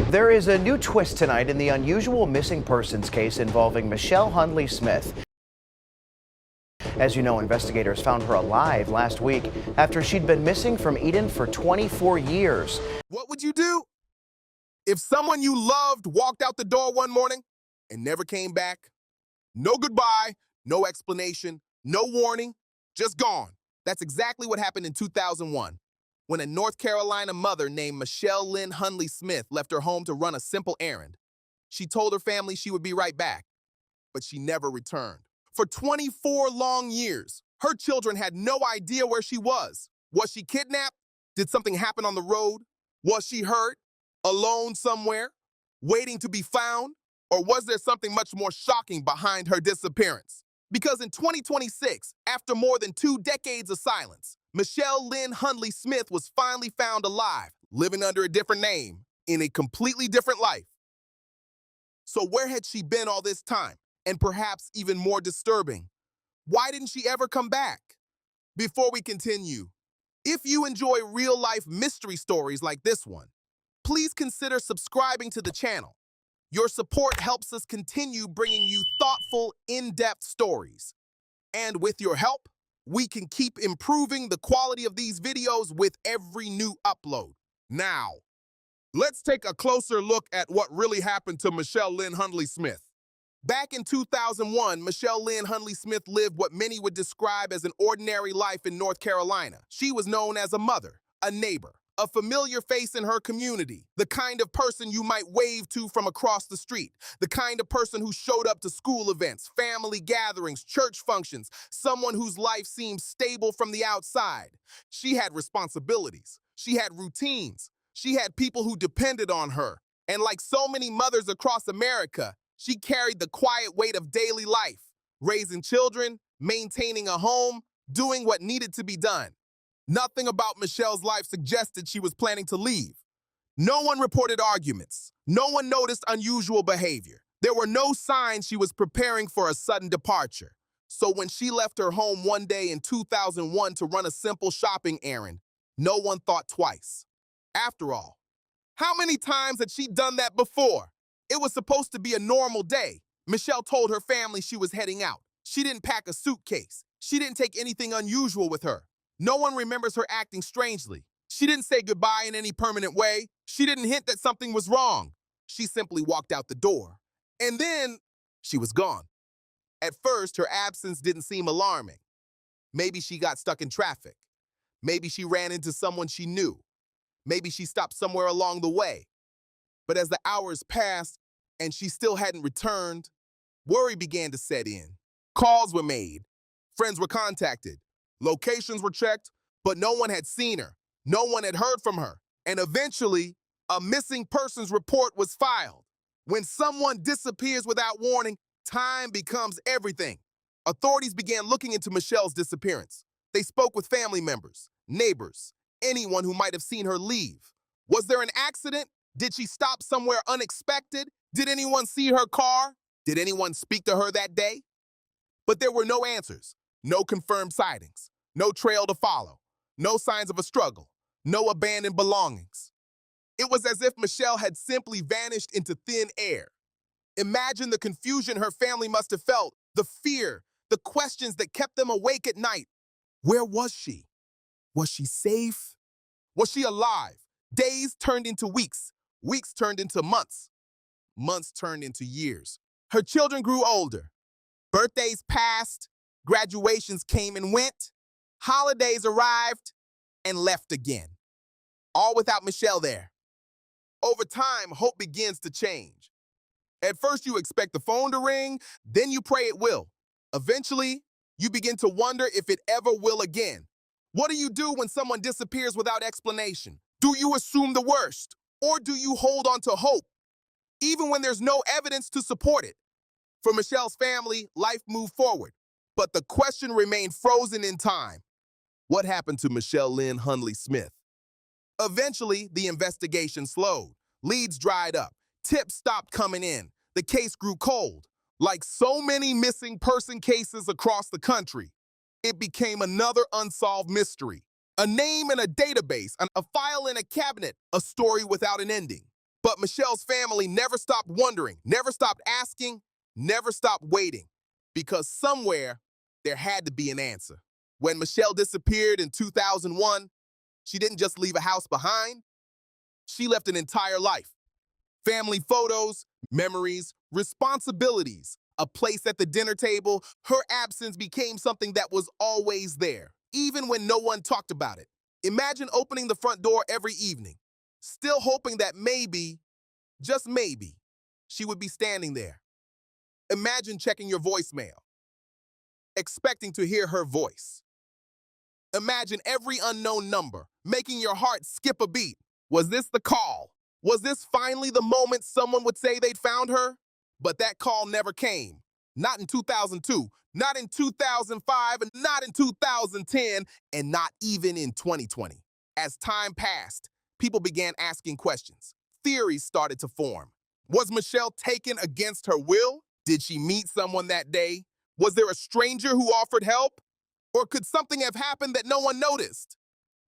There is a new twist tonight in the unusual missing persons case involving Michelle Hundley Smith. As you know, investigators found her alive last week after she'd been missing from Eden for 24 years. What would you do if someone you loved walked out the door one morning and never came back? No goodbye, no explanation, no warning, just gone. That's exactly what happened in 2001 when a North Carolina mother named Michelle Lynn Hundley Smith left her home to run a simple errand. She told her family she would be right back, but she never returned. For 24 long years, her children had no idea where she was. Was she kidnapped? Did something happen on the road? Was she hurt? Alone somewhere? Waiting to be found? Or was there something much more shocking behind her disappearance? Because in 2026, after more than 2 decades of silence, Michelle Lynn Hundley Smith was finally found alive, living under a different name, in a completely different life. So where had she been all this time? And perhaps even more disturbing, why didn't she ever come back? Before we continue, if you enjoy real-life mystery stories like this one, please consider subscribing to the channel. Your support helps us continue bringing you thoughtful, in-depth stories. And with your help, we can keep improving the quality of these videos with every new upload. Now, let's take a closer look at what really happened to Michelle Lynn Hundley Smith. Back in 2001, Michelle Lynn Hundley Smith lived what many would describe as an ordinary life in North Carolina. She was known as a mother, a neighbor, a familiar face in her community, the kind of person you might wave to from across the street, the kind of person who showed up to school events, family gatherings, church functions, someone whose life seemed stable from the outside. She had responsibilities. She had routines. She had people who depended on her. And like so many mothers across America, she carried the quiet weight of daily life, raising children, maintaining a home, doing what needed to be done. Nothing about Michelle's life suggested she was planning to leave. No one reported arguments. No one noticed unusual behavior. There were no signs she was preparing for a sudden departure. So when she left her home one day in 2001 to run a simple shopping errand, no one thought twice. After all, how many times had she done that before? It was supposed to be a normal day. Michelle told her family she was heading out. She didn't pack a suitcase. She didn't take anything unusual with her. No one remembers her acting strangely. She didn't say goodbye in any permanent way. She didn't hint that something was wrong. She simply walked out the door. And then she was gone. At first, her absence didn't seem alarming. Maybe she got stuck in traffic. Maybe she ran into someone she knew. Maybe she stopped somewhere along the way. But as the hours passed and she still hadn't returned, worry began to set in. Calls were made. Friends were contacted. Locations were checked, but no one had seen her. No one had heard from her. And eventually, a missing persons report was filed. When someone disappears without warning, time becomes everything. Authorities began looking into Michelle's disappearance. They spoke with family members, neighbors, anyone who might have seen her leave. Was there an accident? Did she stop somewhere unexpected? Did anyone see her car? Did anyone speak to her that day? But there were no answers. No confirmed sightings, no trail to follow, no signs of a struggle, no abandoned belongings. It was as if Michelle had simply vanished into thin air. Imagine the confusion her family must have felt, the fear, the questions that kept them awake at night. Where was she? Was she safe? Was she alive? Days turned into weeks. Weeks turned into months. Months turned into years. Her children grew older. Birthdays passed. Graduations came and went, holidays arrived, and left again. All without Michelle there. Over time, hope begins to change. At first, you expect the phone to ring, then you pray it will. Eventually, you begin to wonder if it ever will again. What do you do when someone disappears without explanation? Do you assume the worst, or do you hold on to hope, even when there's no evidence to support it? For Michelle's family, life moved forward. But the question remained frozen in time. What happened to Michelle Lynn Hundley Smith? Eventually, the investigation slowed. Leads dried up. Tips stopped coming in. The case grew cold. Like so many missing person cases across the country, it became another unsolved mystery. A name in a database, a file in a cabinet, a story without an ending. But Michelle's family never stopped wondering, never stopped asking, never stopped waiting, because somewhere there had to be an answer. When Michelle disappeared in 2001, she didn't just leave a house behind, she left an entire life. Family photos, memories, responsibilities, a place at the dinner table. Her absence became something that was always there, even when no one talked about it. Imagine opening the front door every evening, still hoping that maybe, just maybe, she would be standing there. Imagine checking your voicemail, expecting to hear her voice. Imagine every unknown number, making your heart skip a beat. Was this the call? Was this finally the moment someone would say they'd found her? But that call never came. Not in 2002, not in 2005, and not in 2010, and not even in 2020. As time passed, people began asking questions. Theories started to form. Was Michelle taken against her will? Did she meet someone that day? Was there a stranger who offered help? Or could something have happened that no one noticed?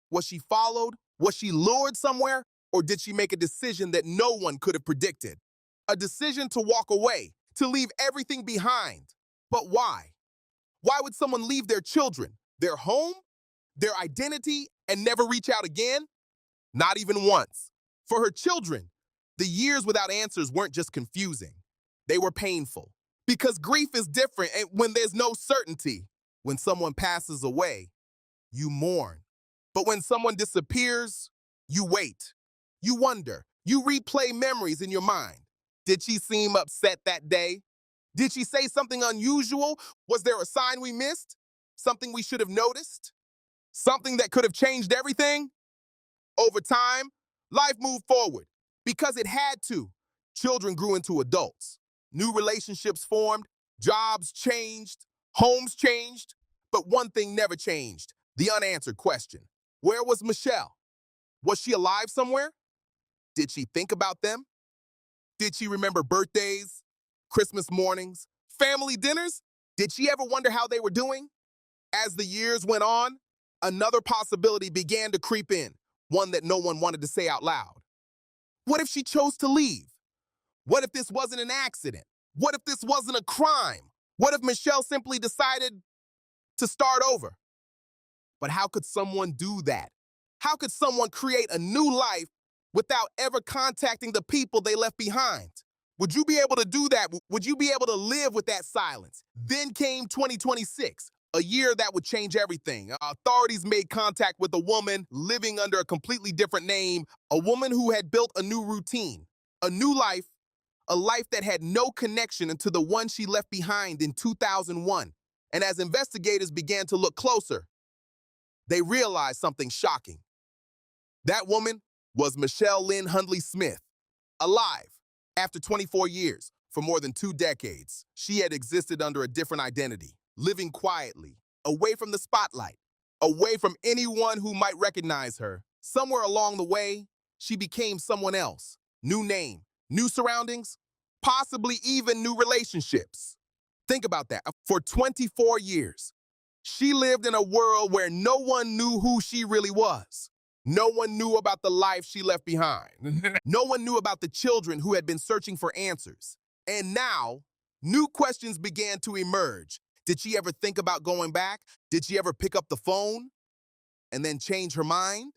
Was she followed? Was she lured somewhere? Or did she make a decision that no one could have predicted? A decision to walk away, to leave everything behind. But why? Why would someone leave their children, their home, their identity, and never reach out again? Not even once. For her children, the years without answers weren't just confusing. They were painful. Because grief is different when there's no certainty. When someone passes away, you mourn. But when someone disappears, you wait. You wonder. You replay memories in your mind. Did she seem upset that day? Did she say something unusual? Was there a sign we missed? Something we should have noticed? Something that could have changed everything? Over time, life moved forward because it had to. Children grew into adults. New relationships formed. Jobs changed. Homes changed. But one thing never changed: the unanswered question. Where was Michelle? Was she alive somewhere? Did she think about them? Did she remember birthdays, Christmas mornings, family dinners? Did she ever wonder how they were doing? As the years went on, another possibility began to creep in, one that no one wanted to say out loud. What if she chose to leave? What if this wasn't an accident? What if this wasn't a crime? What if Michelle simply decided to start over? But how could someone do that? How could someone create a new life without ever contacting the people they left behind? Would you be able to do that? Would you be able to live with that silence? Then came 2026, a year that would change everything. Authorities made contact with a woman living under a completely different name, a woman who had built a new routine, a new life, a life that had no connection to the one she left behind in 2001. And as investigators began to look closer, they realized something shocking. That woman was Michelle Lynn Hundley Smith, alive. After 24 years, for more than 2 decades, she had existed under a different identity, living quietly, away from the spotlight, away from anyone who might recognize her. Somewhere along the way, she became someone else. New name, new surroundings, possibly even new relationships. Think about that. For 24 years, she lived in a world where no one knew who she really was. No one knew about the life she left behind. No one knew about the children who had been searching for answers. And now, new questions began to emerge. Did she ever think about going back? Did she ever pick up the phone and then change her mind?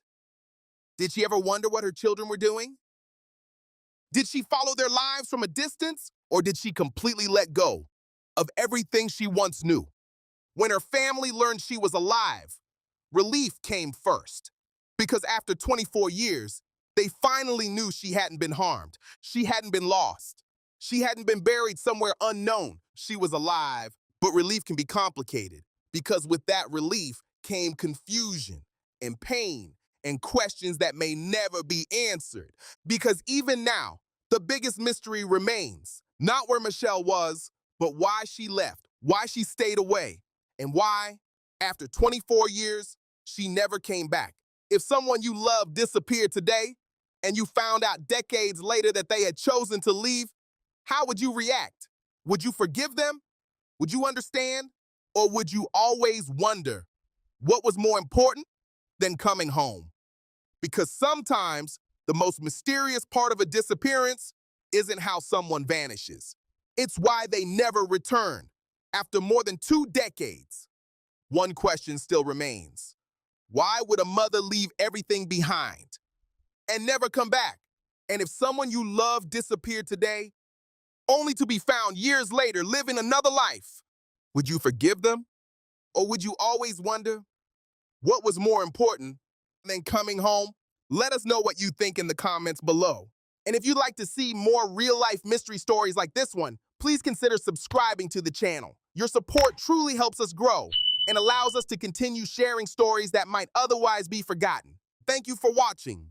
Did she ever wonder what her children were doing? Did she follow their lives from a distance, or did she completely let go of everything she once knew? When her family learned she was alive, relief came first. Because after 24 years, they finally knew she hadn't been harmed. She hadn't been lost. She hadn't been buried somewhere unknown. She was alive, but relief can be complicated because with that relief came confusion and pain and questions that may never be answered. Because even now, the biggest mystery remains. Not where Michelle was, but why she left, why she stayed away, and why, after 24 years, she never came back. If someone you love disappeared today, and you found out decades later that they had chosen to leave, how would you react? Would you forgive them? Would you understand? Or would you always wonder what was more important than coming home? Because sometimes The most mysterious part of a disappearance isn't how someone vanishes. It's why they never return. After more than 2 decades, one question still remains. Why would a mother leave everything behind and never come back? And if someone you love disappeared today, only to be found years later living another life, would you forgive them? Or would you always wonder what was more important than coming home? Let us know what you think in the comments below. And if you'd like to see more real-life mystery stories like this one, please consider subscribing to the channel. Your support truly helps us grow and allows us to continue sharing stories that might otherwise be forgotten. Thank you for watching.